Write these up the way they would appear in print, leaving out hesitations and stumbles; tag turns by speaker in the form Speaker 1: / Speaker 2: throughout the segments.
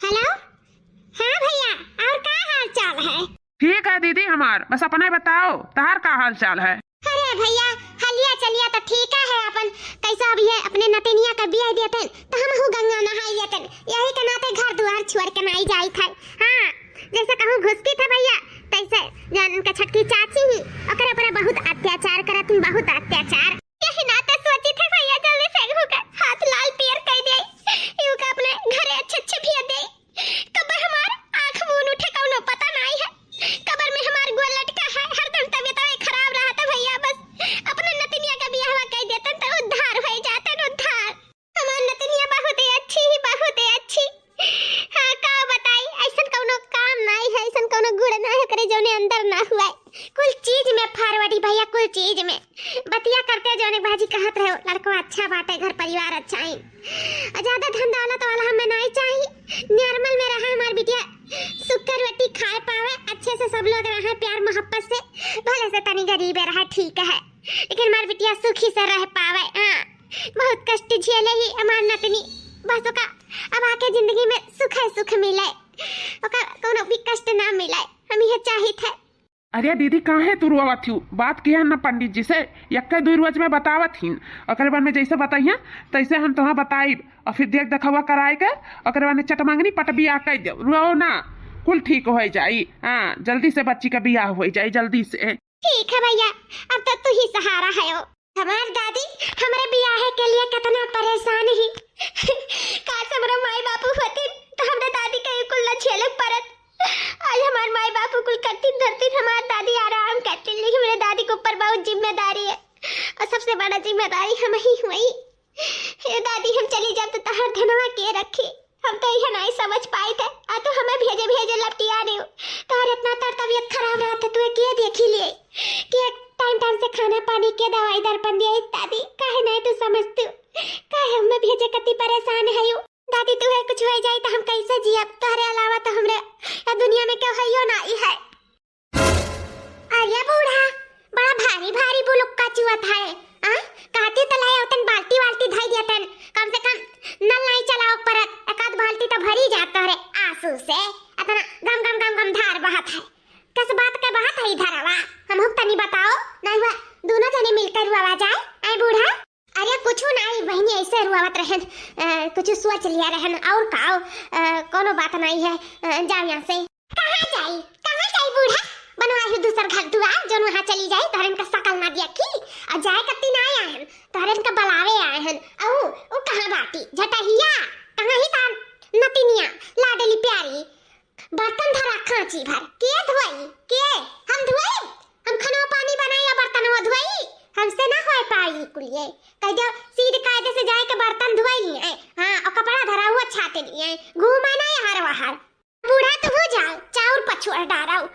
Speaker 1: Hello. हाँ भैया, और क्या हाल चाल है?
Speaker 2: ठीक है दीदी हमार, बस अपना ही बताओ तहार का हाल चाल है।
Speaker 1: अरे भैया, हलिया चलिया तो ठीक है अपन कैसा भी है, अपने नतिनिया का बियाह देते तो हम हूँ गंगा नहाई देते, यही के नाते घर द्वार छोड़ के नहीं जाई था। हाँ, जैसे कहूँ घुसती था भैया, तैसे जान उनका छटकी चाची ही ओकरे पर बहुत अत्याचार करत, बहुत अत्याचार। यही नाते सोची थे भैया जल्दी से होकर हाथ लाल पियर कर दे, यू का अपने घरे अच्छे भी दे। कबर हमार आंख मुंह उठे कौनो पता नहीं है, कबर में हमार गोल लटका है, हरदम तबीयत खराब रहा था भैया। बस अपने नतिनिया का बियाह कर देते तो उद्धार हो जाते न उद्धार। हमार नतिनिया बहुत ही अच्छी ही, बहुत ही अच्छी। हाँ का बताई, ऐसन कौनो काम नहीं है, ऐसन कौनो गुण ना है करे जोने अंदर ना हुआ। कुल चीज में फारवर्डी भैया, कुल चीज में बतिया करते जोने बाजी कहत रहे लड़को अच्छा बात है, घर परिवार अच्छा है, ज्यादा धन दौलत वाला हमें नहीं चाहिए। नॉर्मल में रहा हमार बिटिया, सुक्कर रोटी खाए पावे, अच्छे से सब लोग रहे प्यार मोहब्बत से, भले से तनी गरीब रहा ठीक है, लेकिन हमार बिटिया सुखी से रह पावे। हाँ, बहुत कष्ट झेले ही हमार नतनी, बस ओका अब आके जिंदगी में सुख मिले, ओका कोनो भी कष्ट ना मिले, हम ये चाहिए थे।
Speaker 2: अरे दीदी काहे तू रोवत थी? बात किया न पंडित जी से, यक्के दू रोज में बतावत ही, ओकरे बाद में जैसे बताइए तैसे हम तुम्हें बताइब, और फिर देख देखवा कराए के ओकरे बाद में चटमांगनी पट बियाह कर दो, रो ना कुल ठीक हो जाई। हाँ, जल्दी से बच्ची का बियाह हो जाए जल्दी से।
Speaker 1: ठीक है भैया, अब तक तू ही सहारा है। हमार दादी हमारे बियाह के लिए कितना परेशान ही काश हमारे माई बापू होते तो हमारे दादी का कुल न झेले पड़त। आज हमारे माई बापू कुल करती धरती, हमारी दादी आराम करती, लेकिन मेरे दादी के ऊपर बहुत जिम्मेदारी है, और सबसे बड़ा जिम्मेदारी हम ही हुई। दादी हम चली जब तो हर धनवा के रखी, हम तो यह नहीं समझ पाए थे, आ तो हमें भेजे लपटिया नहीं, तार इतना तबीयत खराब रहा था, तू के देखी लिए कि टाइम से खाना पानी के दवाई दर्पण दिए दादी, काहे नहीं तू समझती, काहे हमें भेजे कति परेशान है यू। दादी तू है कुछ हो जाए तो हम कैसे जियब, तोहरे अलावा तो हमरे या दुनिया में क्यों है नहीं है। अरे बूढ़ा, बड़ा भारी भारी बुलुक्का चुआत है। कहती तो लाए उतन बाल्टी वाल्टी धई देतन, कम से कम नल नहीं चलाओ परत, एक आध बाल्टी तो भरी जाता रे आंसू से, इतना गम धार बहत है। किस बात के बहत है इधर आवा, हम हुक तनी बताओ, नहीं हुआ दोनों जने मिलकर रुआ जाए। ऐ बूढ़ा, अरे कुछ नहीं बहनी, ऐसे रुआवत रहन, कुछ सोच लिया रहन, और काओ कोनो बात नहीं है, जाओ यहाँ से। कहाँ जाई बूढ़ा, बनवा ही दूसर घर दुआर जोन वहाँ चली जाए, तोहरन का शकल ना दिया की, और जाए कत्ती ना आए हन, तोहरन का बलावे आए हन, ओ कहाँ बाटी झटहिया, कहाँ ही तार नतिनिया लाडली प्यारी, बर्तन धरा खांची भर के धोई, के हम धोई, हम खाना पानी बनाई या बर्तन वो धोई, हमसे ना हो पाई कुलिए, कह दो सीधे कायदे से जाए के बर्तन धोई लिए। हाँ, और कपड़ा धरा हुआ छाते लिए, घूमा ना हर वहार। बूढ़ा तो हो जाओ, चाउर पछुआ डाराओ,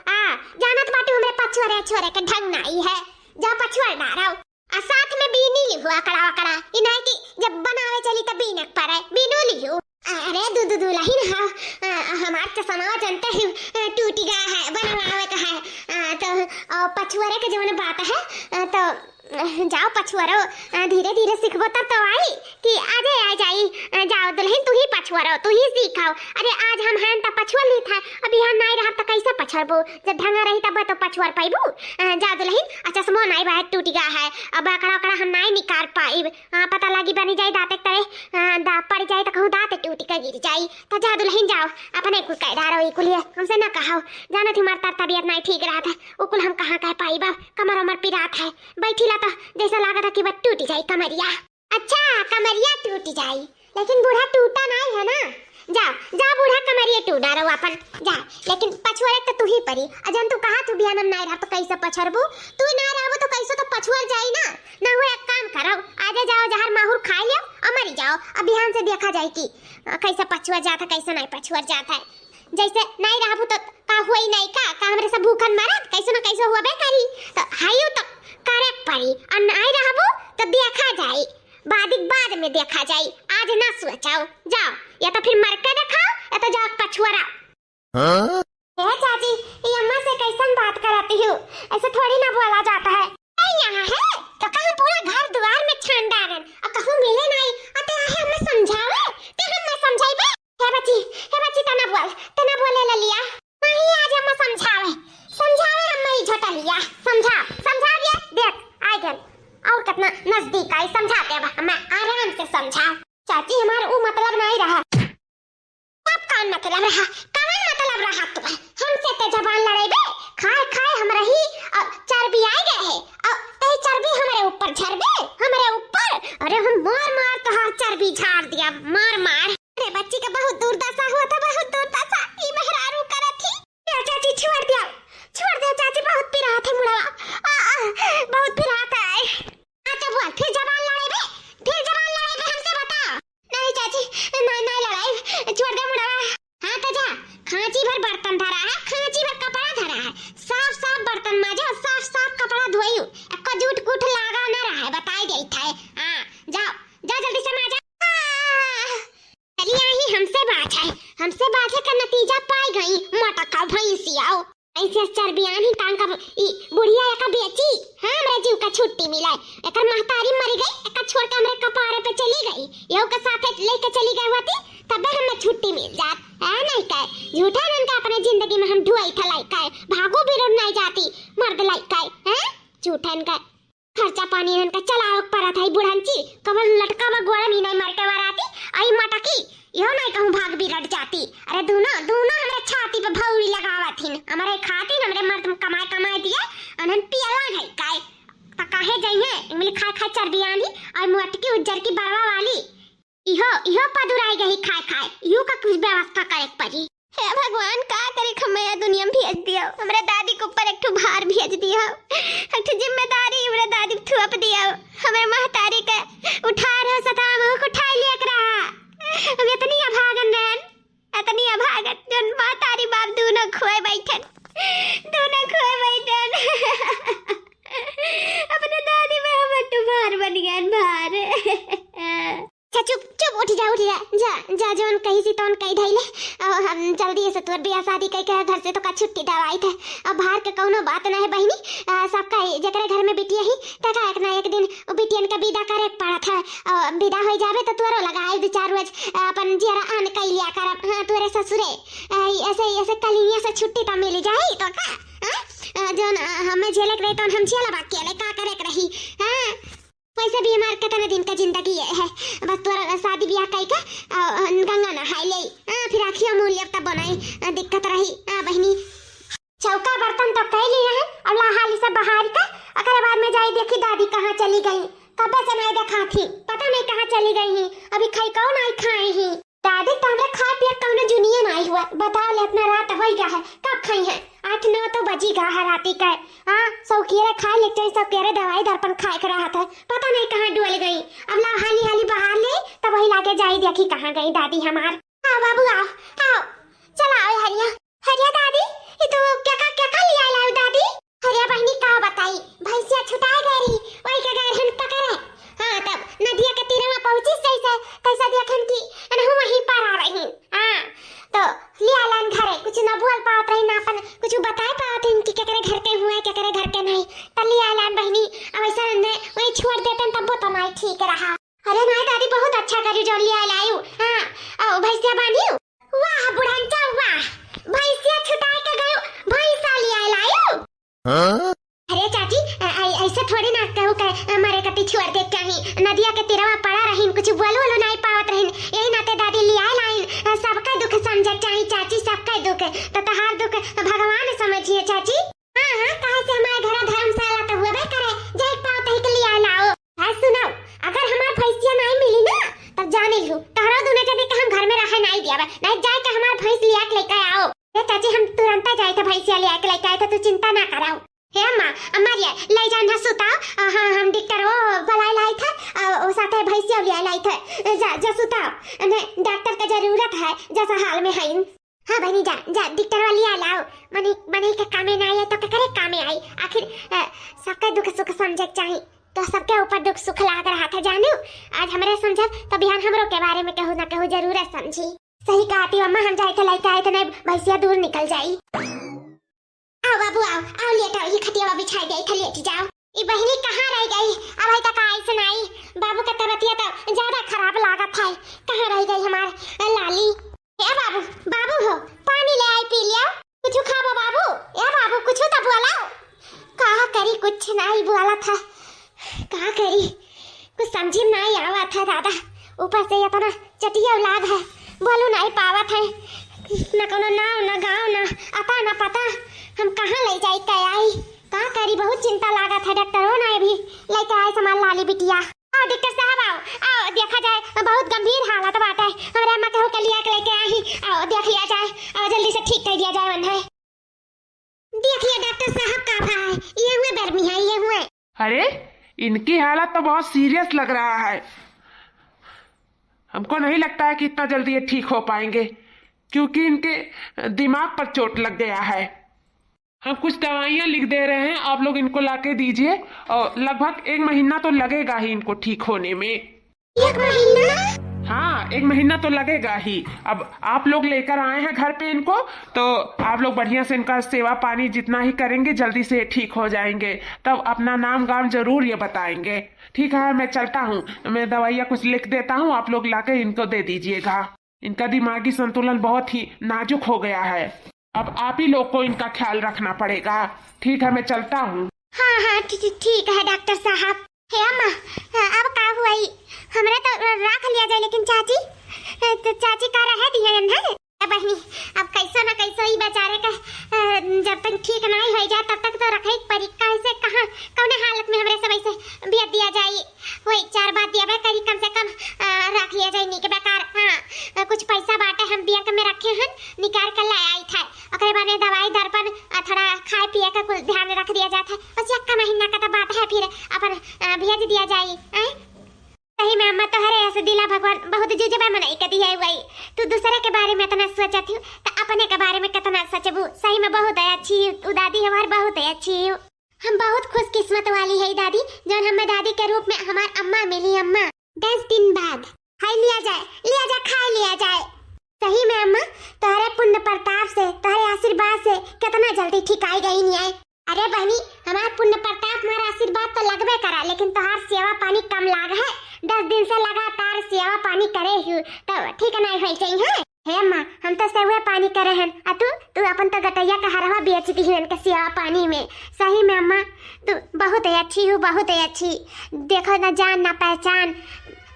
Speaker 1: जानत बाटू हमरे पछुआ छोरे के ढंग नहीं है, जा पछुआ डाराओ, आ साथ में बीनी ली हुआ कड़ा इन्हें कि जब बनावे चली तब बीनक पड़े, बीनो लियो। अरे दूध दुलही ना हमार के समाज जानते हैं टूटी गा है, बनवावे का है, तो पछुआरे के जवन बात है, तो जाओ पछुआरो, धीरे धीरे सीखबो तब तो आई कि आजे आ जाई, जाओ दुल्हन तू ही पछुआरो, तू ही सीखाओ। अरे आज हम हैं तो पछुआ ली था, अभी हम नहीं रहा तो कैसे पछुआबो, जब ढंगा रही तब तो पछुआर पाइबू। जाओ दुल्हन, अच्छा समो नहीं बात टूटी गा है, अब आकड़ा हम नहीं निकाल पाइब, पता लगी बनी जाए दांत तरे, दांत पड़ जाए तो कहूँ दांत टूटी का गिर जाई, तो जा दुल्हन जाओ अपने कुल कह डारो कुलिए, हमसे न कहो, जाना थी मारता तबीयत नहीं ठीक रहा था, उकुल हम कहाँ कह पाइबा, कमर उमर पिरात है, बैठी तो जैसा लगा था कि बस टूट जाए कमरिया। अच्छा कमरिया टूट जाए, लेकिन बूढ़ा टूटा नहीं है ना, जा बूढ़ा कमरिया टूटा रहो अपन जा, लेकिन पछुआरे तो तू ही परी, अजन तू कहा तू बियानम नहीं रहा तो कैसे पछरबू, तू नहीं रहबो तो कैसे तो पछुआर जाई ना हो, एक काम करो आजे जाओ जहर माहुर खा लियो और मरी जाओ, अब बिहान से देखा जाए कि कैसे पछुआर जाता कैसे नहीं पछुआर जाता है, जैसे नहीं रहबू तो का हुई नहीं का हमरे सब भूखन मरत, कैसे ना कैसे हुआ बे करी, तो हाइयो तो करे पड़ी, और नहीं रहबू तो देखा जाए, बाद में देखा जाए, आज ना सोचाओ, जाओ या तो फिर मर के दिखाओ या तो जाओ पछुआरा। चाची ये अम्मा से कैसन बात कराती हूँ, ऐसे थोड़ी ना बोला जाता है, यहाँ है तो कहाँ पूरा घर द्वार में छान डालन, और कहूँ मिले नहीं, अते हमें समझावे, ते हम मैं समझाइबे, हे बच्ची तना मतलब रहा? कवन मतलब रहा तुम्हें? हमसे ते जबान लड़ाइबे? खाए खाए हम रही चर्बी आ गए है और तई चर्बी हमारे ऊपर झरबे, हमारे ऊपर। अरे हम मार मार तो हाथ चर्बी झाड़ दिया, मार मार। अरे बच्ची का बहुत दुर्दशा हुआ था, बहुत दुर्दशा। ई मेहरारू करत थी। चाची छोड़ दिया चाची, बहुत पिरा थे मुड़वा, बहुत पिरा था। अच्छा बोल, फिर जबान लड़ाइबे? फिर जबान लड़ाइबे हमसे बता। नहीं चाची, नहीं लड़ाई, छोड़ दे मुड़वा। हाँ तो जा, खांची भर बर्तन धरा है, खांची भर कपड़ा धरा है, साफ साफ बर्तन माजो, साफ साफ कपड़ा धोइयो, एको जूठ कूठ लागा ना रहा है, बताई देई था। हां जाओ जा जल्दी से माजा। चलिए ही हमसे बात है, हमसे बात का नतीजा पाई गई। मोटका भैंसियाओ ऐसे चर्बियान ही टांग का ई बुढ़िया का बेची। हां मेरे जीव का छुट्टी मिला, एकर महतारी मर गई, एका छोड़ के हमरे कपारे पे चली गई, यो के साथ लेके चली गई होती तबे हमें छुट्टी मिल जात है। नहीं कहे झूठा नन का अपने जिंदगी में हम ढुआई थलाई कहे, भागो भी रोड नहीं जाती मर्द लाई कहे हैं, झूठा का खर्चा पानी नन का चलाओ परा था बुढ़ांची, कमर लटका में गोड़ा मी नहीं मरके वराती आई मटकी, यो नहीं कहूं भाग भी रट जाती। अरे दोनों हमरे छाती पे भौरी लगावथिन, हमरे खातिन हमरे मर्द कमाए दिए अनन पियला है काय त काहे जाइए इमली खा चर्बी आनी और मोटकी उज्जर की बरवा वाली इहो पदुराई गई खाए यू का कुछ व्यवस्था करे पड़ी। हे भगवान का करे खमया दुनिया में भेज दिया, हमरे दादी के ऊपर एक ठो भार भेज दिया, एक ठो जिम्मेदारी हमरे दादी पे थोप दिया, हमरे महतारी के उठा रहे सताम को उठा लिया करा। हम इतनी अभागन जन महतारी बाप दोनों खोए बैठन अपने दादी में हम तो भार बन गया भार। चुप उठ जा जोन कही सी तोन कही धैले हम जल्दी से तोर बियाह शादी कई के घर से तो का छुट्टी दवाई थे। अब बाहर के कोनो बात ना है बहिनी, सबका जकरे घर में बिटिया ही तका एक ना एक दिन बिटियन का विदा करे पड़ा था, विदा हो जावे तो तोरो लगाए 2-4 रोज अपन जियरा आन कई लिया कर। हां तोरे ससुरे ऐसे कलिया से छुट्टी तो मिल जाई तो का जोन हमें झेलक रही तो हम झेला बाकी ले का करे रही। हां वैसे भी हमारे कितने दिन का जिंदगी है, बस तोरा शादी ब्याह कई का गंगा नहाई ले फिर आखिया मूल्य तब बनाई दिक्कत रही। बहनी चौका बर्तन तो कई लिया है और लाहाली से बाहर का, अगर बाद में जाई देखी दादी कहाँ चली गई, कब से नहीं देखा थी, पता नहीं कहाँ चली गई है, अभी खाई कौन आई खाई ही दादी तो हमरे खा पिया कौन जुनिया नहीं हुआ। बताओ ले इतना रात हो गया है, कब खाई है? 8-9 तो बजी गा है राती का। हाँ सौकेरे खा लेते सौकेरे दवाई दर्पण खाए कर रहा था, पता नहीं कहाँ डुल गई। अब ला हाली बाहर ले तब वही लाके जाई देखी कहाँ गई दादी हमार। आओ बाबू आओ चला आओ हरिया दादी ये तो क्या लिया लाओ दादी? हरिया बहनी का बताई भैंसिया छुटा गई वही के गए हम पकड़े। हाँ तब नदिया के तीर में पहुंची सही से कैसा देखन की हम वहीं पर आ रही। हाँ तो लिया लान घरे कुछ न बोल पावत रही ना अपन कुछ बता पावत इनकी क्या करे घर के हुआ क्या करे घर के नहीं, तो लिया लान बहनी अब ऐसा ने वही छोड़ देते तब वो तो नहीं ठीक रहा। अरे नहीं दादी बहुत अच्छा करी जो लिया लायू। हां ओ भैंसिया बांधियो, वाह बुढ़ांचा वाह भैंसिया छुटा के गयो, भैंसा लिया लायू। हां अरे चाची ऐसे थोड़ी ना कहू के मारे कति छोड़ दे कहीं नदिया के तीरवा पड़ा रही कुछ बोलो नहीं पावत रही, यही नाते दादी लिया लाइन सबका दुख समझे चाहिए चाची, सबका दुख तो तहार दुख भगवान समझिए चाची। हां कहां से हमारे घर धर्मशाला तो हुए करे जाई पाओ तही के लिया लाओ। हां सुनो अगर हमार भैंसिया नहीं मिली ना तब जाने लो तहरा दुने के भी हम घर में रहे नहीं दिया नहीं जाए के हमार भैंस लिया के लेके आओ। ए चाची हम तुरंत जाए तो भैंसिया लिया के लेके आए तो तू चिंता ना कराओ। हे अम्मा अम्मारिया ले जाना सुताओ। हां हम डॉक्टर वो बुलाए लाई था ओ साथे भैंसिया लिया लाई था जा सुताओ ने डॉक्टर का जरूरत है जैसा हाल में है। हां बहनी जा डॉक्टर वाली आ लाओ मने के कामे ना आए तो के करे कामे आई, आखिर सबका दुख सुख समझे चाहिए तो सबके ऊपर दुख सुख लाग रहा था जानू। आज हमरे समझ तो बिहान हमरो के बारे में कहू ना कहू जरूर समझी। सही कहती अम्मा हम जाए तो लेके आए तो नहीं भैंसिया दूर निकल जाई। आओ बाबू आओ लेट आओ ये खटिया बिछाई गई था लेट जाओ। ये बहनी कहाँ रह गई? अब है तक आई से नहीं, बाबू का तबीयत तो ज्यादा खराब लागत है, कहाँ रह गई हमार लाली? ए बाबू हो पानी ले आई पी लिया, कुछ खाओ बाबू। ए बाबू कुछ तो बोलाओ। कहा करी कुछ नहीं बोला था, कहा करी कुछ समझी नहीं आवा था दादा, ऊपर से इतना चटिया औलाद है बोलू नहीं पावत है, न कोनो नाव न गाँव न अता न पता, हम कहाँ ले जाई के आई, का करी, बहुत चिंता लागत है। डॉक्टरों ने भी लेके आए सामान लाली बिटिया। आओ डॉक्टर साहब आओ देखा जाए, बहुत गंभीर हालत बाटे, हमारे अम्मा के लिया के लेके आई, आओ देख लिया जाए, आओ जल्दी से ठीक कर दिया जाए। बंधे देखिए डॉक्टर साहब का है, ये हुए गर्मी है, ये हुए।
Speaker 2: अरे इनकी हालत तो बहुत सीरियस लग रहा है, हमको नहीं लगता है कि इतना जल्दी ये ठीक हो पाएंगे, क्योंकि इनके दिमाग पर चोट लग गया है। हम कुछ दवाइयाँ लिख दे रहे हैं, आप लोग इनको लाके दीजिए, और लगभग 1 महीना तो लगेगा ही इनको ठीक होने में।
Speaker 1: 1 महीना?
Speaker 2: हाँ 1 महीना तो लगेगा ही। अब आप लोग लेकर आए हैं घर पे इनको, तो आप लोग बढ़िया से इनका सेवा पानी जितना ही करेंगे जल्दी से ठीक हो जाएंगे, तब अपना नाम गाम जरूर ये बताएंगे। ठीक है मैं चलता हूँ, मैं दवाइयाँ कुछ लिख देता हूँ, आप लोग लाके इनको दे दीजिएगा। इनका दिमागी संतुलन बहुत ही नाजुक हो गया है, अब आप ही लोग को इनका ख्याल रखना पड़ेगा। ठीक है मैं चलता हूँ।
Speaker 1: हाँ ठीक है डॉक्टर साहब। हे अम्मा अब का हुआ, हमरा तो रख लिया जाए, लेकिन चाची का रह दिया है बहनी। अब कैसो न कैसो ही बेचारे का जब तक ठीक नहीं हो जाए तब तक तो रखे परी, कैसे कहाँ कौन हालत में हमरे सब ऐसे बिया दिया जाए, वही 4 बात दिया करी, कम से कम रख लिया जाए। नी के बेकार हाँ कुछ पैसा बाटे हम बिया के में रखे हैं, निकाल कर ले आई था, ओकरे बाद दवाई दर्पण थोड़ा खाए पिए का कुछ ध्यान रख दिया जाता है, बस 1 महीना का तो बात है, फिर अपन भेज दिया जाए। सही में अम्मा तोहरे ऐसे दिला भगवान बहुत जुजबा मनाई कदी है, वही तू दूसरे के बारे में इतना सोचत हूँ तो अपने के बारे में कितना सोचबू। सही में बहुत अच्छी दादी हमार, बहुत अच्छी। हम बहुत खुशकिस्मत वाली है दादी, जो हमें दादी के रूप में हमार अम्मा मिली। अम्मा 10 दिन बाद खाई लिया जाए खा लिया जाए। सही में अम्मा तोहरे पुण्य प्रताप से, तोहरे आशीर्वाद से कितना जल्दी ठीक आई गई नहीं है। अरे बहनी हमार पुण्य प्रताप हमारा आशीर्वाद तो लगबे करा, लेकिन तोहार सेवा पानी कम लाग है, 10 दिन से लगातार सेवा पानी करे हूँ तो ठीक नहीं हो चाहिए। हे अम्मा हम तो सेवा पानी करे हैं, तू अपन तो गटैया का हरवा बेच दी है इनके सेवा पानी में। सही में अम्मा तू बहुत अच्छी हो, बहुत अच्छी। देखो ना जान ना पहचान,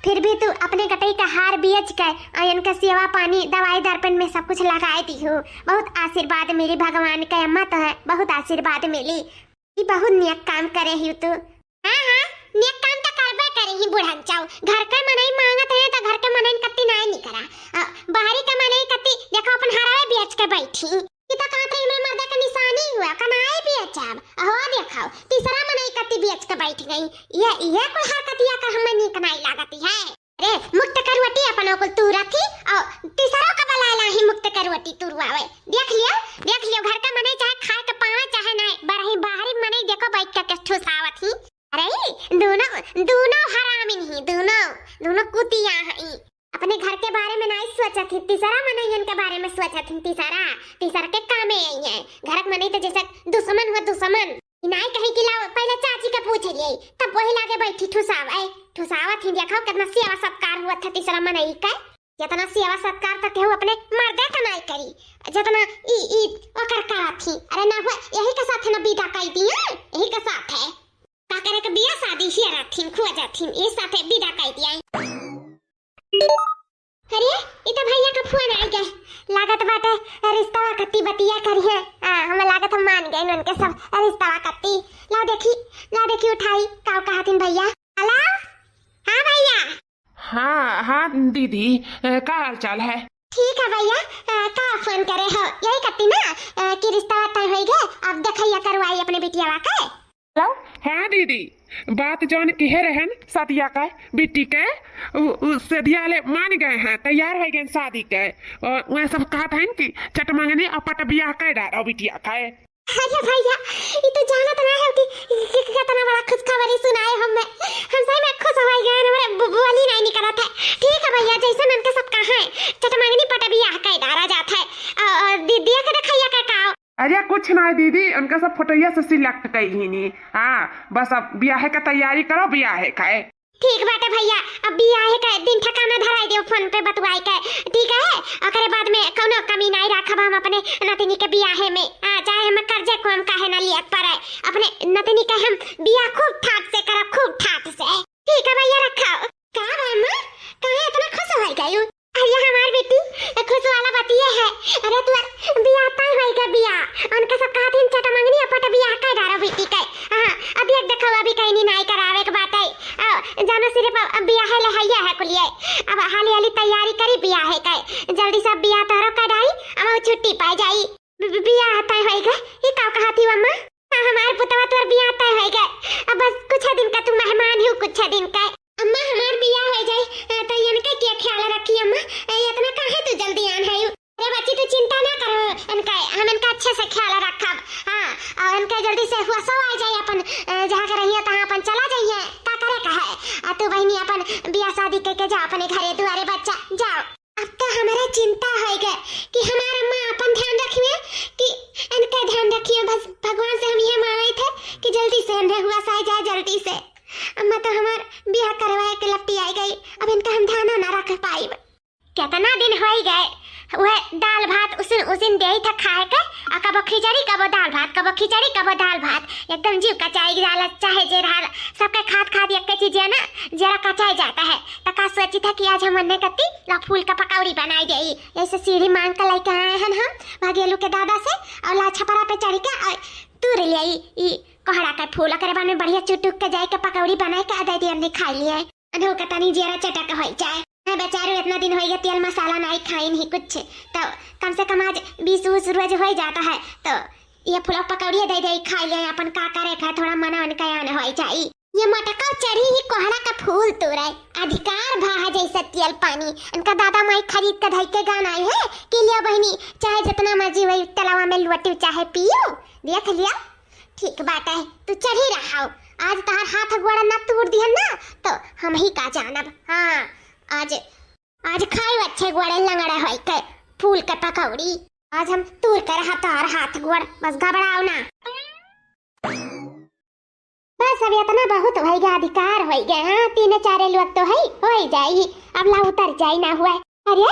Speaker 1: फिर भी तू अपने गटई का हार बेच कर इनका सेवा पानी दवाई दर्पण में सब कुछ लगाए दी हो। बहुत आशीर्वाद मिली भगवान का अम्मा, तो है बहुत आशीर्वाद मिली। बहुत नेक काम करे ही तू। हाँ नेक काम तो करबे करे ही बुढ़न चाऊ, घर का मनई मांगत है तो घर के मनई कत्ती नहीं करा, बाहरी का मनई कत्ती देखो अपन हराए बेच के बैठी, ई तो कहते में मर्दे का निशानी हुआ कनाए बेचब। हो देखो तीसरा मनई कत्ती बेच के बैठ गई, ये कोई हरकतिया का हमें नीक नहीं लागती है। अरे मुक्त करवटी अपनों को तू रखी और तीसरा का बलाला ही मुक्त करवटी तू रुआवे। देख लियो घर का मनई चाहे खाए के पावे चाहे नहीं, बरही बाहरी मनई देखो बैठ के ठुसावत ही। अरे दोनों हरामिन ही, दोनों कुतिया ही। अपने घर के बारे में नहीं सोचत ही, तीसरा मनई के बारे में सोचत ही। तीसरा के कामे आई है, घर के मनई तो जैसे दुश्मन हो दुश्मन नहीं कहीं कि लाओ पहले चाची का पूछ लिए, तब वही लागे बैठी ठुसावत ही। देखो कितना सेवा सत्कार हुआ था तीसरा मनई का, जितना सेवा सत्कार तो केहू अपने मर्दे का नहीं करी, जितना ई ओकर करा थी। अरे ना हुआ यही के साथ ना विदा कई दिया, यही के साथ है का करे के बिया शादी ही राथीन खुआ जाथीन, ये साथे विदा कई दिया। अरे ई तो भैया का फोन आ गया, लागत बाटे रिश्ता कत्ती बतिया करी है। हम लागत हम मान गए उनके सब रिश्ता कत्ती। लाओ देखी उठाई काव कहतिन भैया। हेलो हाँ भैया।
Speaker 2: हाँ दीदी का हाल चाल है?
Speaker 1: ठीक है भैया, का फोन करे हो यही कत्ती ना कि रिश्ता तय हो गए, अब देखैया करवाई अपने बिटिया का।
Speaker 2: हेलो हाँ दीदी, बात जौन कहे रहन सतिया का बेटी के उससे दियाले मान गए हैं, तैयार हो गए शादी के, और वह सब कहत हैं कि चटमंगनी अपट बियाह कर डालो बिटिया का।
Speaker 1: अरे भैया ये तो जानत ना है कि कितना बड़ा खुशखबरी सुनाए हम सही में खुश हो गए, हमारे बोली नहीं निकला था। ठीक है भैया जैसे मन के सब कहा है चटमंगनी पट बियाह कर डाला जाता है, और दीदी का देखैया का का।
Speaker 2: अरे कुछ ना दीदी, उनका सब फोटोया से सिलेक्ट कई ही नहीं। हाँ बस अब ब्याह का तैयारी करो, ब्याह का।
Speaker 1: ठीक बात है भैया, अब ब्याह का दिन ठिकाना धराई दियो फोन पे बतवाई के, ठीक है। ओकरे बाद में कोनो कमी नहीं रखब हम अपने नतिनी के ब्याह में। चाहे हम कर्जे को हम काहे ना लियत पड़े, अपने नतिनी के हम ब्याह खूब ठाट से करब, खूब ठाट से। ठीक है भैया रखो। का मामा कहां इतना खुश हो गई? अरे हमार बेटी खुश वाला बतिया है। अरे तू बिया तय होएगा बिया उनके सब कहते हैं चटा मंगनी अपट बिया का डारो बेटी का। हां अभी एक देखो अभी कहीं नहीं करावे के बात है। जानो सिर्फ बिया है लहैया है कुलिए। अब हाली हाली तैयारी करी बिया है का जल्दी सब बिया तारो का डाई अब छुट्टी पा जाई। बिया तय होएगा ये का कहती अम्मा। हमार पुतवा तोर बिया तय होएगा। अब बस कुछ दिन का तू मेहमान हो कुछ दिन का। अम्मा हमार बिया हो जाए तो इनका क्या ख्याल रखी अम्मा इतना काहे तू जल्दी आन है। अरे बच्ची तू चिंता ना करो इनका हम इनका अच्छे से ख्याल रखब। हां और इनका जल्दी से हुआ सो आ जाए अपन जहां के रहिए तहां अपन चला जाइए का करे का है। तू बहनी अपन बिया शादी करके जा अपने घरे दुआरे बच्चा जाओ। अब तो हमारा चिंता है गए कि हमारा अम्मा अपन ध्यान रखिए कि इनका ध्यान रखिए। बस भगवान से हम ये मांगे थे कि जल्दी से इन्हें हुआ सा जाए जल्दी से। अम्मा तो हमार बियाह करवाए के लपटी आई गई अब इनका हम ध्यान ना रख पाई। कितना दिन हो गए वह दाल भात उसिन दे था खाए के कबो खिचड़ी कबो दाल भात कबो खिचड़ी कबो दाल भात एकदम जीव कचाई जाला चाहे जे रहा सबके खाद एक चीज है ना जरा कचाई जाता है। तो का सोची था कि आज हम अन्ने कत्ती ला फूल का पकौड़ी बनाई गई ऐसे सीढ़ी मांग कर लेके आए हैं हम भागेलू के दादा से और ला छपरा पे चढ़ के और तूर ले ई कोहड़ा का फूल करे बाद में बढ़िया चुटुक के जाए के पकौड़ी बनाए के आधा दिन खा लिए अधो का तनी जरा चटक हो जाए। बेचारो इतना दिन हो गया तेल मसाला नहीं खाई नहीं कुछ तो कम से कम आज 20 रोज हो जाता है तो ये फूल पकौड़ी दे दे खा ले अपन का करे खा थोड़ा मना उनका आने हो जाए। ये मटका चढ़ी ही कोहड़ा का फूल तोड़े अधिकार भा जैसे तेल पानी इनका दादा माई खरीद के धई के गाना आई है कि लिया बहनी चाहे जितना मर्जी वही तलावा में लुटी चाहे पियो देख लिया ठीक बात है तू चढ़ी रहा आज तार हाथ गोड़ा न तोड़ दिया ना तो हम ही का जानब। हाँ आज खाए अच्छे गोड़े लंगड़े होई के फूल के पकौड़ी आज हम तोड़ कर हाथ गोड़ बस घबराओ ना। बस अब इतना बहुत हो गया अधिकार हो गया। हाँ 3-4 लोग तो है हो ही जाएगी अब ला उतर जाए ना हुआ। अरे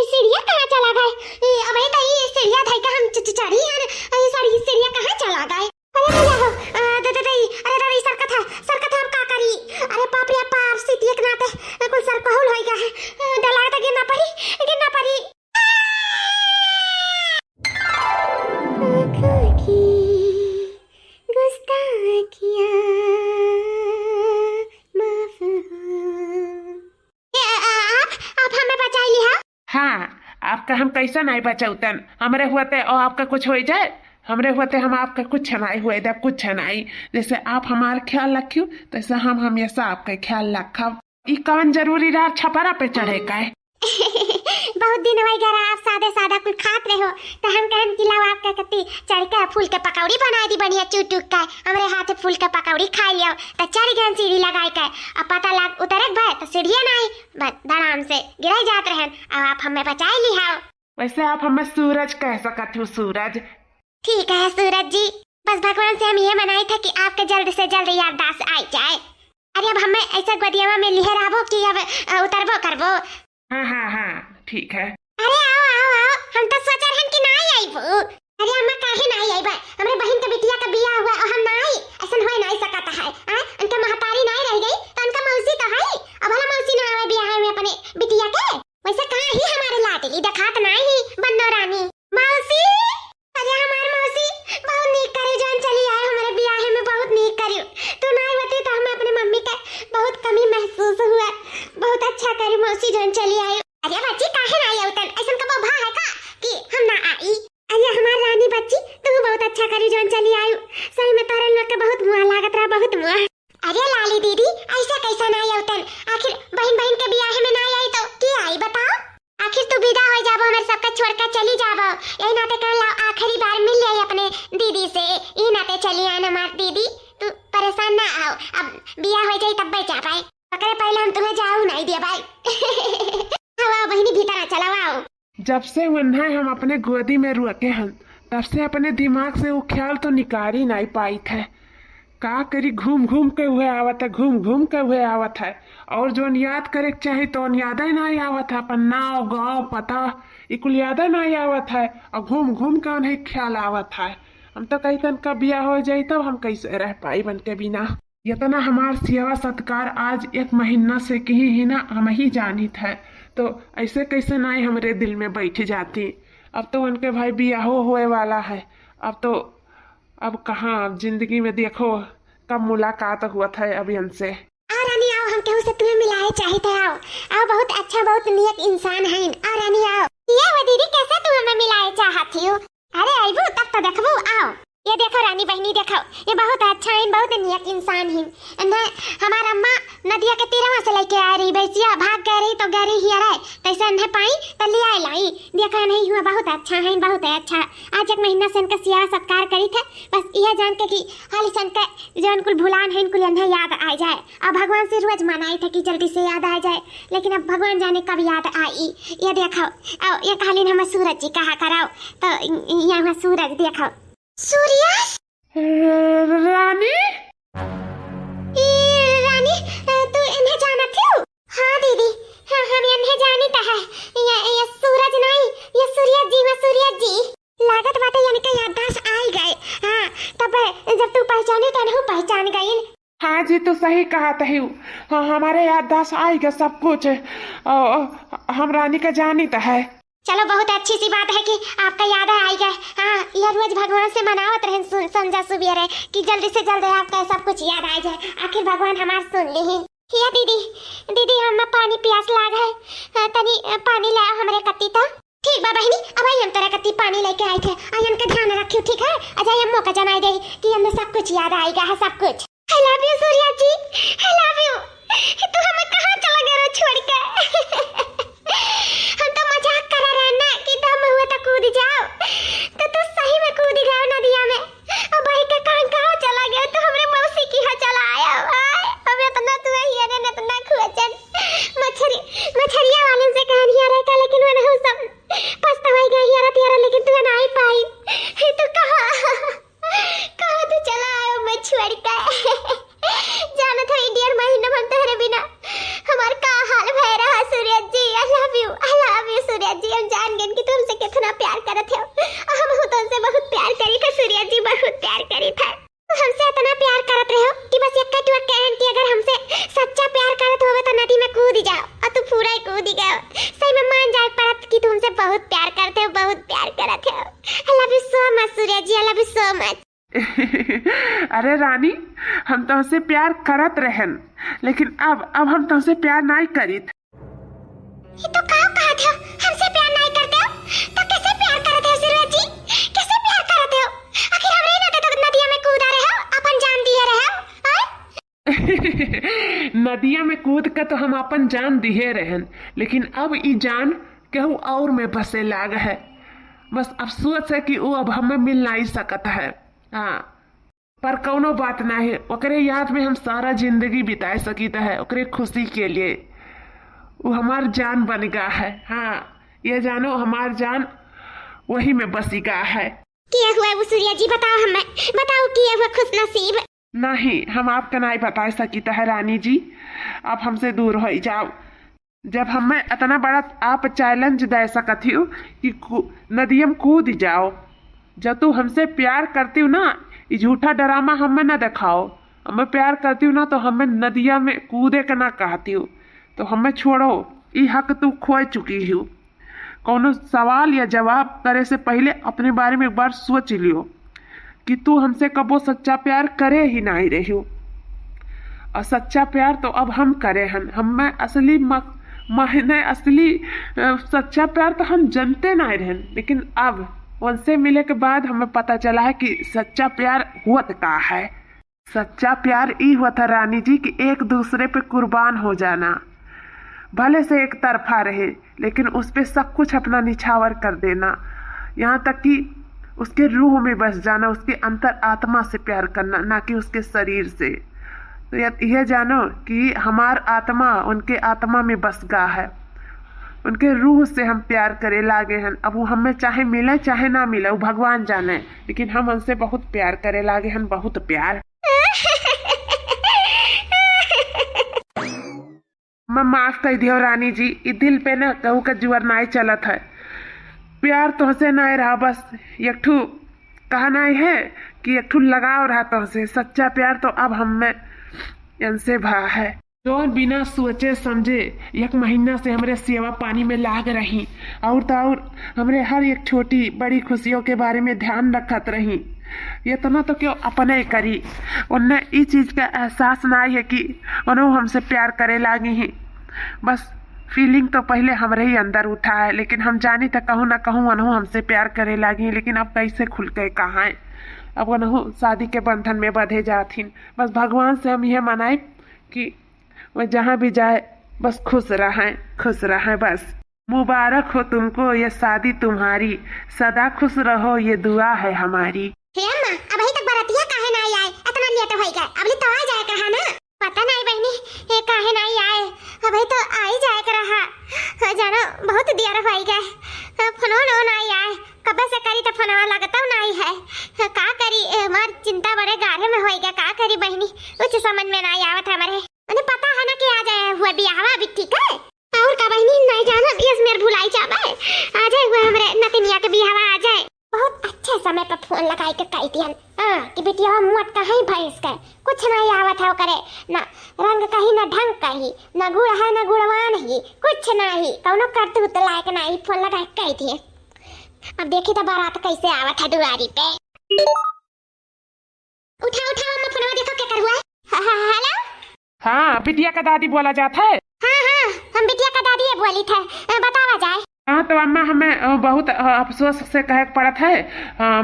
Speaker 1: सीढ़िया कहाँ चला गए अब तो ये सीढ़िया था का हम चढ़ी है सारी सीढ़िया कहाँ चला गए। अरे भैया हो अरे सरकत हम का करी। अरे बाप रे बाप सीधी एक नाते कुल सर कहल हो गया है डला तो गिरना पड़ी गुस्ताखियां माफ आप हमें बचा लिया।
Speaker 2: हाँ आपका हम कैसा नहीं बचाउतन हमरे हुआते और आपका कुछ हो जाए हमरे हुआते हम आपका कुछ नहीं हुए दे कुछ नहीं जैसे आप हमारा ख्याल रखियो तैसे हम हमेशा आपका ख्याल रखब। ई कौन जरूरी रहा छपरा पे चढ़े का
Speaker 1: बहुत दिन हो गया आप सादा कुछ खात रहे हो तो हम कहन कि लाओ आपका कत्ती चढ़ के फूल के पकौड़ी बना दी बढ़िया चुटुक का हमरे हाथ फूल के पकौड़ी खा लियो तो चढ़ गए सीढ़ी लगाए के अब पता लग उतरक भाई तो सीढ़िया नहीं बस आराम से गिर जात रहे अब आप हमें बचा ली हो।
Speaker 2: वैसे आप हमें सूरज कह सकते हो सूरज।
Speaker 1: ठीक है सूरज जी बस भगवान से हम ये मनाए थे कि आपके जल्द से जल्द याददाश्त आई जाए। अरे अब हमें ऐसा गोदिया में लिहराबो कि अब उतरबो करबो।
Speaker 2: हाँ ठीक है।
Speaker 1: अरे आओ हम तो सोच रहे हैं कि नहीं आईबो। अरे अम्मा काहे नहीं आईबा हमरे बहन के बिटिया का बियाह हुआ और हम नहीं ऐसा हो नहीं सकता है। उनका महतारी नहीं रह गई तो उनका मौसी तो है अब भला मौसी ना आवे बियाह में अपने बिटिया के वैसे कहां ही हमारे लाडली दिखात नहीं बन्नो रानी मौसी। अरे हमार मौसी बहुत नीक करे जान चली आए हमारे बियाह में बहुत नीक करी तू नहीं बती तो हमें अपने मम्मी का बहुत कमी महसूस हुआ बहुत अच्छा करी मौसी जान चली आई। अरे बच्ची काहे ना आई उतन ऐसा का भा है का कि हम ना आई। अरे हमार रानी बच्ची तू बहुत अच्छा करी जान चली आई सही में तारे लोग के बहुत मुआ लागत रहा बहुत मुआ। अरे लाली दीदी ऐसा कैसा ना आई उतन आखिर बहन के बियाह में ना आई तो की आई बताओ। आखिर तू विदा हो जाबो हमारे सबका छोड़ कर चली जाबो यही नाते कर ला आखिरी बार मिल ले अपने दीदी से ई नाते चली आए ना मार दीदी तू परेशान ना आओ अब बिया हो जाए तब जा पाए पकड़े पहले हम तुम्हें जाओ नहीं दिया भाई। हवा बहनी भीतर चला आओ।
Speaker 2: जब से उन्हें हम अपने गोदी में रुके हैं तब से अपने दिमाग से वो ख्याल तो निकाल ही नहीं पाई थे का करी घूम के हुए आवत है घूम के हुए आवत है और जो याद करे चाहे तो याद ही नहीं आवत है अपन नाव गाँव पता इकुल याद नहीं आवत है और घूम के उन्हें ख्याल आवत है। हम तो कहीं तन का बिया हो जाए तब हम कैसे रह पाई बन के बिना इतना हमार सेवा सत्कार आज 1 महीना से कहीं ही ना हम ही जानित है तो ऐसे कैसे ना हमारे दिल में बैठ जाती। अब तो उनके भाई बियाहो होए वाला है। अब कहाँ, अब जिंदगी में देखो कब मुलाकात हुआ था अभी हमसे।
Speaker 1: आओ रानी आओ, हम केहू से तुम्हें मिलाए चाहते। आओ आओ, बहुत अच्छा बहुत नेक इंसान है। आओ रानी आओ। ये वो दीदी कैसे तुम हमें मिलाए चाहती हो? अरे आइबू तब तो देखबू। आओ ये देखो रानी बहनी, देखो ये बहुत अच्छा है, बहुत नेक इंसान है। हमारा अम्मा नदिया के तीरवा से लेके आ रही, भैंसिया भाग गए रही तो गरी ही रहे, तैसे उन्हें पाई तो ले आई लाई। देखो नहीं हुआ, बहुत अच्छा है, बहुत अच्छा। आज एक महीना से इनका सेवा सत्कार करी थे, बस यह जान के कि हाल सन के जो इनको भुलान है, इनको इन्हें याद आ जाए। अब भगवान से रोज मनाई थे कि जल्दी से याद आ जाए, लेकिन अब भगवान जाने कब याद आई। ये देखो ये खाली हमें सूरज जी कहा कराओ, तो यहाँ सूरज देखो। सूर्य
Speaker 2: रानी
Speaker 1: रानी तू इन्हें जानती हो? हाँ दीदी, हाँ हम इन्हें जानता है। ये सूरज नहीं, ये सूर्य जी में सूर्य जी लागत बाटे, यानी कि याददाश्त आई गए। हाँ तब जब तू पहचाने तो नहीं पहचान गई।
Speaker 2: हाँ जी, तो सही कहा तही। हाँ हमारे याददाश्त आएगा सब कुछ। हम रानी का जानी तो है।
Speaker 1: चलो बहुत अच्छी सी बात है कि आपका याद आई गए। हाँ यह रोज भगवान से मनावत रहे संजा सुबेरे कि जल्दी से जल्दी आपका सब कुछ याद आ जाए। आखिर भगवान हमार सुन ली। ये दीदी दीदी हम पानी प्यास लाग है, तनी पानी ला हमरे कत्ती तो। ठीक बा बहनी, अब आई हम तेरे कत्ती पानी लेके आए थे। आई उनका ध्यान रखियो, ठीक है? अजय हम मौका जनाई दे कि हमें सब कुछ याद आएगा है, सब कुछ। I love you Surya ji, I love you. तू हमें कहाँ चला गया छोड़ के? हम तो मजाक कर रहे ना कि तुम हुए तो कूद जाओ, तो तू सही में कूद गया नदिया में। अब भाई के कहाँ चला गया? तो हमरे मौसी की यहाँ चला आया। अब इतना तू ही है ना, इतना खुआचन मछरिया वाले से कहानियां रहता, लेकिन वो नहीं सब पछताई गई यार तेरा, लेकिन तू ना ही पाई। तू कहाँ तू चला आया मैं छोड़ के? जाना था इंडियन महीना में तेरे बिना हमार का हाल भय रहा। सूर्य जी आई लव यू सूर्य जी। हम जान गए कि तुमसे कितना प्यार करत हो। हम तुमसे बहुत प्यार करी थे सूर्य जी, बहुत प्यार करी थे। हमसे इतना प्यार करत रहो कि बस एक टुआ कहन कि अगर हमसे सच्चा प्यार करत होवे तो नदी में कूद जाओ, और तू पूरा ही कूद गया। सही में मान जाए परत कि तुमसे बहुत प्यार करते हो, बहुत प्यार करत हो। I love you so much Surya ji, I love you so much.
Speaker 2: अरे रानी, हम तुमसे प्यार करत रहन, लेकिन अब हम तुमसे प्यार नहीं करीत।
Speaker 1: ये तो कहा थे हमसे प्यार नहीं करते हो, तो कैसे प्यार करते हो सूरज जी? कैसे प्यार करते हो? आखिर हमरे ना तो नदिया में कूदा रहे हो, अपन जान दिए रहे हो।
Speaker 2: नदिया में कूद के तो हम अपन जान दिए रहन, लेकिन अब ई जान केहू और में बसे लाग है। बस अफसोस है कि वो अब हमें मिल नहीं सकता है। हाँ, पर कौनो बात ना है, ओकरे याद में हम सारा जिंदगी बिताए सकी है, ओकरे खुशी के लिए। वो हमार जान बन गया है। हाँ ये जानो, हमार जान वही में बसी गया है।
Speaker 1: क्या हुआ वो सूर्य जी? बताओ हमें, बताओ क्या हुआ खुश नसीब?
Speaker 2: नहीं, हम आपका नहीं बता सकी है रानी जी, आप हमसे दूर हो जाओ। जब हमें इतना बड़ा आप चैलेंज दे सकती हो कि नदियम कूद जाओ, जब तू हमसे प्यार करती हो ना, ये झूठा ड्रामा हमें ना दिखाओ। हमें प्यार करती हो ना तो हमें नदिया में कूदे का ना कहती हो, तो हमें छोड़ो। ये हक तू खो चुकी हो। कोनो सवाल या जवाब करे से पहले अपने बारे में एक बार सोच लियो कि तू हमसे कबो सच्चा प्यार करे ही नहीं रही हो। और सच्चा प्यार तो अब हम करे हन। हमें असली महीने असली सच्चा प्यार तो हम जानते नहीं रहन, लेकिन अब उनसे मिले के बाद हमें पता चला है कि सच्चा प्यार हुआ का है। सच्चा प्यार ये हुआ था रानी जी कि एक दूसरे पे कुर्बान हो जाना, भले से एक तरफा रहे, लेकिन उस पे सब कुछ अपना निछावर कर देना, यहाँ तक कि उसके रूह में बस जाना, उसके अंतर आत्मा से प्यार करना, ना कि उसके शरीर से। तो यह जानो कि हमार आत्मा उनके आत्मा में बस गया है, उनके रूह से हम प्यार करे लागे हैं। अब वो हमें चाहे मिले चाहे ना मिले, वो भगवान जाने, लेकिन हम उनसे बहुत प्यार करे लागे हैं, बहुत प्यार। मैं माफ कर दियो रानी जी, ये दिल पे ना कहूँ का जुआर नहीं चलत है। प्यार तुमसे नहीं रहा, बस एक ठू कहा नहीं है कि एक ठू लगाव रहा तुमसे। सच्चा प्यार तो अब हमें इनसे भा है। तो बिना सोचे समझे 1 महीना से हमरे सेवा पानी में लाग रही और तो और हमरे हर एक छोटी बड़ी खुशियों के बारे में ध्यान रखत रही। ये तना तो क्यों अपने करी उनने इस चीज का एहसास ना है कि उन्होंने हमसे प्यार करे लागी ही। बस फीलिंग तो पहले हमरे ही अंदर उठा है, लेकिन हम जानी तो कहूँ ना कहूँ उन्होंने हमसे प्यार करे लागी, लेकिन अब कैसे खुल के कहाँ है। अब उन्होंने शादी के बंधन में बंधे जाथिन। बस भगवान से हम यह मनाए कि वह जहाँ भी जाए बस खुश रहें बस। मुबारक हो तुमको ये शादी तुम्हारी, सदा खुश रहो ये दुआ है हमारी।
Speaker 1: हे अम्मा, अभी तक बरातिया काहे नहीं आए? इतना लेट हो गया, अभी तो आ जाए कहा ना। पता नहीं बहनी ये काहे नहीं आए, अभी तो आ ही जाए रहा। जानो बहुत देर हो गए, फोनो नहीं आए, कब से करी तो फोनवा लगता नहीं है। का करी हमार चिंता बड़े गाढ़े में हो गया, का करी बहनी कुछ समझ में नहीं आवत हमारे। उन्हें पता है ना कि आ जाए हुआ बियाहवा भी ठीक है और का बहनी नहीं जाना यस मेरे भुलाई जावे आ जाए हुआ हमरे नतिनिया के बियाहवा आ जाए। बहुत अच्छे समय पर फोन लगाई के कही दियन कि बेटिया मुआत कहीं भैंस के कुछ नहीं आवत है करे ना रंग कहीं ना ढंग कहीं ना गुड़ है ना गुड़वान ही कुछ नहीं कौनो करतूत लायक नहीं। फोन लगा के कही दिए। अब देखी तो बारात कैसे आवत है दुआरी पे। उठा अम्मा फोनवा देखो क्या कर हुआ है। हेलो
Speaker 2: हाँ बिटिया का दादी बोला जाता है।
Speaker 1: हाँ हम बिटिया का दादी बोली थे, बतावा जाए।
Speaker 2: हाँ तो अम्मा हमें बहुत अफसोस से कहे पड़त है।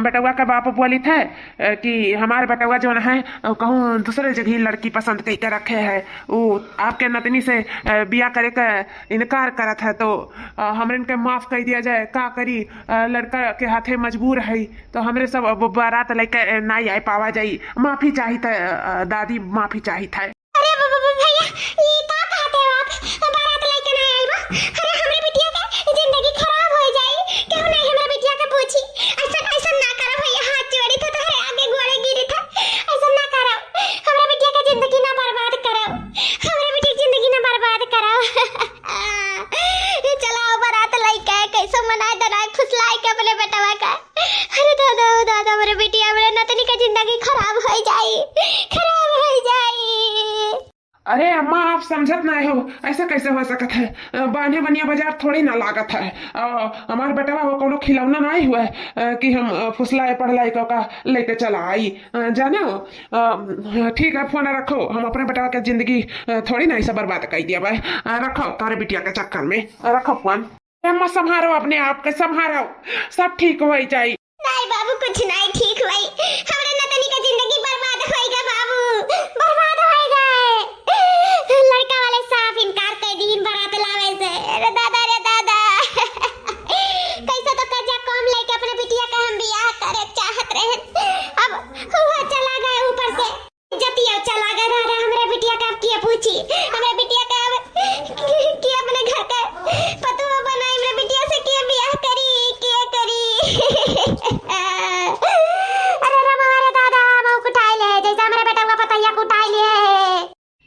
Speaker 2: बेटुआ का बाप बोली थे कि हमारे बेटुआ जो है कहूँ दूसरे जगह लड़की पसंद कही के रखे है, वो आपके नतनी से बिया करे का इनकार करत है, तो हमरे इनके माफ कर दिया जाए। का करी लड़का के हाथे मजबूर है, तो हमरे सब बारात लेके नहीं आ पावा जाई। माफी चाहिए था दादी, माफी चाहिए था।
Speaker 1: भैया ये का कहते हो आप, बारात लेके नहीं आईबा? अरे हमरे बिटिया के जिंदगी खराब हो जाई, क्यों नहीं हमरे बिटिया के पूछी? ऐसा ना करो भैया, हाथ जोड़ी थे तोहरे आगे गोड़े गिरी थे, ऐसा ना करो। हमरे बिटिया के जिंदगी ना बर्बाद करो, हमरे बिटिया की जिंदगी ना बर्बाद करो। चलो बारात लेके कैसे मनाए दनाए फुसलाए के अपने बेटवा का। अरे दादा हमरे बिटिया हमरे नतनी के जिंदगी खराब हो जाई।
Speaker 2: अरे अम्मा आप समझत नहीं हो, ऐसा कैसे हो सकत है? बाने बनिया बाजार थोड़ी ना लागत है। हमारे बेटा वो कोनो खिलौना नहीं हुआ है कि हम फुसलाए पढ़लाई का लेके चला आई। जाने हो ठीक है, फोन रखो, हम अपने बेटा के जिंदगी थोड़ी ना ऐसा बर्बाद कर दिया भाई। रखो तारे बिटिया के चक्कर में, रखो फोन। अम्मा संभारो अपने आप के, संभारो, सब ठीक हो जाए।
Speaker 1: नहीं बाबू कुछ नहीं ठीक हुई, हमारे नतनी का जिंदगी बर्बाद होएगा बाबू, बर्बाद होएगा। लड़का वाले साफ इनकार कर दी बारात लावे से। अरे दादा कैसे तो कर्जा कम लेके अपने बिटिया का हम बियाह करे चाहत रहे, अब हुआ चला गए ऊपर से जतिया चला गया। दादा हमरे बिटिया का अब किया पूछी, हमरे बिटिया का अब कि अपने घर का पतुआ बनाई, हमरे बिटिया से किया बियाह करी किया करी। अरे हमारे दादा हम कुटाई ले जैसा हमारे बेटा का पतैया कुटाई ले।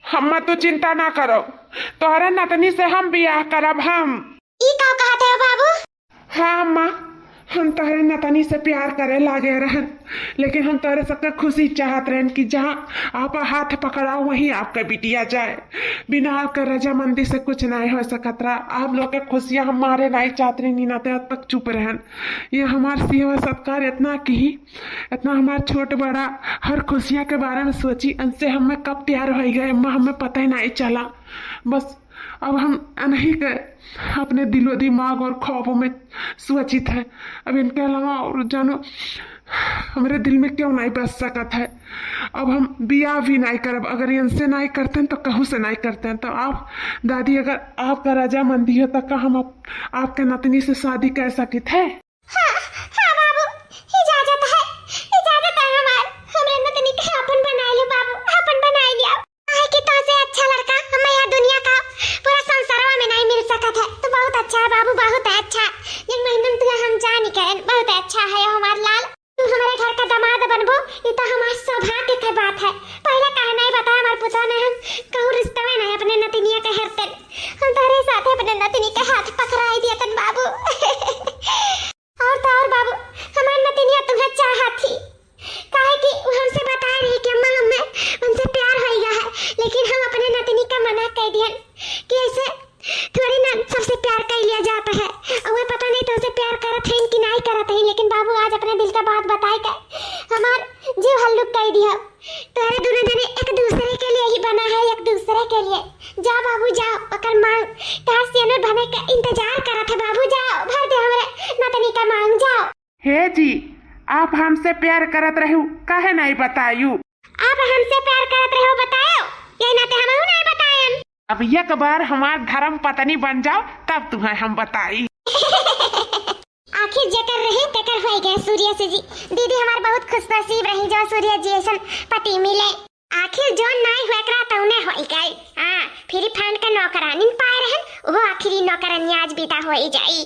Speaker 2: अम्मा तू चिंता ना करो, तोहरा नतनी से हम बियाह करब। हम
Speaker 1: ई का कहते हो बाबू?
Speaker 2: हाँ अम्मा, हम तोहरे नतनी से प्यार करे लागे रहन, लेकिन हम तोहरे सबके खुशी चाहत रहन कि जहाँ आप हाथ पकड़ाओ वहीं आपका बिटिया जाए। बिना आपके रजामंदी से कुछ नहीं हो सकत रहा। आप लोग के खुशियाँ हमारे नहीं चाहते नहीं नाते अब तक चुप रहन। ये हमार सेवा सत्कार इतना की इतना हमार छोट बड़ा हर खुशियाँ के बारे में सोची, उनसे हमें कब प्यार हो गए अम्मा हमें पता ही नहीं चला। बस अब हम अनही के अपने दिलो दिमाग और ख्वाबों में सुरक्षित है। अब इनके अलावा और जानो हमारे दिल में क्यों नहीं बस सकत है। अब हम बियाह भी नहीं करब, अगर इनसे नहीं करते हैं तो कहूँ से नहीं करते हैं। तो आप दादी अगर आपका रजामंदी हो तो हम आपके नतनी से शादी कर सके थे।
Speaker 1: हाँ बाबू इजाजत है हमार, हमरे नतनी के अपन बना लो बाबू, अपन बना लिया। काहे कि तो से अच्छा लड़का हमें यहाँ दुनिया का पूरा संसार में नहीं मिल सकत है। तो बहुत अच्छा है बाबू, बहुत अच्छा। जिन महीनन तुझे हम जान के बहुत अच्छा है हमार लाल, तू हमारे घर का दामाद बनबो, ये तो हमार सौभाग्य की बात है। पहले कहे नहीं बताया हमारे पुता ने, हम कहूँ रिश्ता में नहीं अपने नतनिया के हरतन, हम तारे साथ अपने नतनी के हाथ पकड़ाई दिया तन बाबू। और तो और बाबू हमारी नतनिया तुम्हें चाहत थी, काहे कि हमसे बता रही कि अम्मा हमें उनसे प्यार हो गया है, लेकिन हम अपने नतनी का मना तुमसे प्यार करत हैं कि नहीं करत हैं, लेकिन बाबू आज अपने दिल का बात बताए का हमार जीव हल्लुक कह दिया। तोरे दोनों जने एक दूसरे के लिए ही बना है, एक दूसरे के लिए। जाओ बाबू जाओ, ओकर मांग तार सियानर बने का इंतजार करत है। बाबू जाओ, भर दे हमरे नतनी का मांग जाओ।
Speaker 2: हे जी, आप हमसे प्यार करत रहू, काहे नहीं बतायू?
Speaker 1: आप हमसे प्यार करत रहो बताओ, ये नाते हम नहीं बतायन।
Speaker 2: अब एक बार हमार धर्म पत्नी बन जाओ, तब तुम्हें हम बताई।
Speaker 1: आखिर जेकर रही तेकर होई गए सूर्य से जी। दीदी हमार बहुत खुशनसीब रही जो सूर्य जी ऐसन पति मिले। आखिर जो नहीं हुआ करा तो उन्हें होई गई। हां, फ्री फंड का नौकरानी पाए रहन, वो आखिरी नौकरानी आज बीता होई जाई।